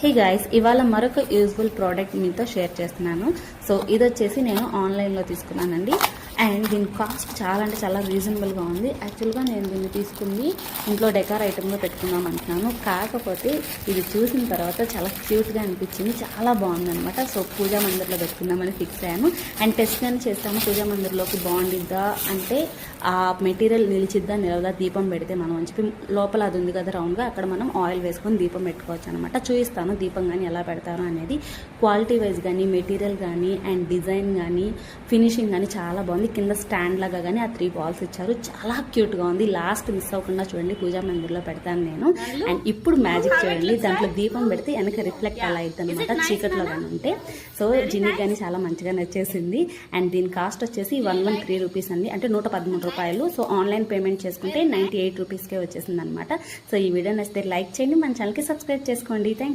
Hey guys, ఇవాళ మరొక useful product మీతో షేర్ చేస్తున్నాను. సో ఇది వచ్చేసి నేను ఆన్లైన్లో తీసుకున్నానండి. అండ్ దీని కాస్ట్ చాలా అంటే చాలా రీజనబుల్గా ఉంది. యాక్చువల్గా నేను దీన్ని తీసుకుంది ఇంట్లో డెకార్ ఐటెంలో పెట్టుకుందాం అంటున్నాను. కాకపోతే ఇది చూసిన తర్వాత చాలా క్యూట్గా అనిపించింది, చాలా బాగుందనమాట. సో పూజా మందిర్లో పెట్టుకుందామని ఫిక్స్ అయ్యాను. అండ్ టెస్ట్ కానీ చేస్తాము, పూజా మందిర్లోకి బాగుండిద్దా అంటే ఆ మెటీరియల్ నిలిచిద్దా నిలవదా, దీపం పెడితే మనం అని చెప్పి లోపల అది ఉంది కదా రౌండ్గా, అక్కడ మనం ఆయిల్ వేసుకొని దీపం పెట్టుకోవచ్చు అనమాట. చూపిస్తాను దీపం కానీ ఎలా పెడతాను అనేది. క్వాలిటీ వైజ్ కానీ, మెటీరియల్ కానీ, అండ్ డిజైన్ కానీ, ఫినిషింగ్ కానీ చాలా బాగుంది. కింద స్టాండ్ లాగా కానీ ఆ 3 బాల్స్ ఇచ్చారు, చాలా క్యూట్గా ఉంది. లాస్ట్ మిస్ అవ్వకుండా చూడండి, పూజా మందిర్లో పెడతాను నేను. అండ్ ఇప్పుడు మ్యాజిక్ చూడండి, దాంట్లో దీపం పెడితే వెనక రిఫ్లెక్ట్ అలా అవుతుంది అనమాట చీకట్లో కానీ ఉంటే. సో జినికి కానీ చాలా మంచిగా నచ్చేసింది. అండ్ దీని కాస్ట్ వచ్చేసి 113 రూపీస్ అండి, అంటే 113 రూపాయలు. సో ఆన్లైన్ పేమెంట్ చేసుకుంటే 98 రూపీస్కే వచ్చేసింది అనమాట. సో ఈ వీడియో నచ్చితే లైక్ చేయండి, మన ఛానల్కి సబ్స్క్రైబ్ చేసుకోండి. Thank you.